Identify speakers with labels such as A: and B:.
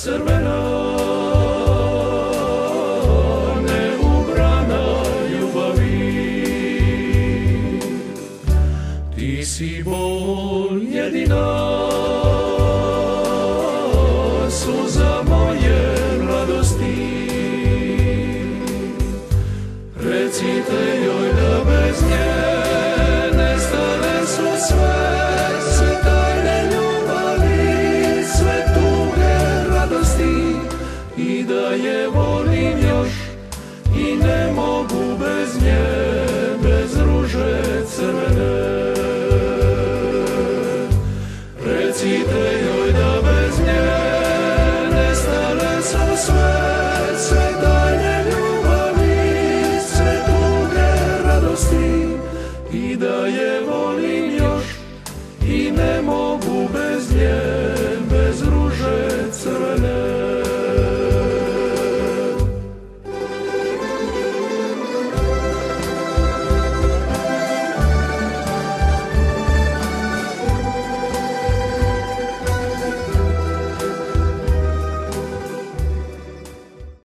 A: crvena, neubrana ljubavi. Ti si bol jedina, suza moje radosti. Recite joj da bez nje nestale su sve tajne ljubavi, sve tuge radosti, i da je volim još i ne mogu bez nje, bez ruže crvene. Recite joj da bez nje nestale su sve tajne ljubavi, sve tuge radosti, i da je volim još i ne mogu bez nje.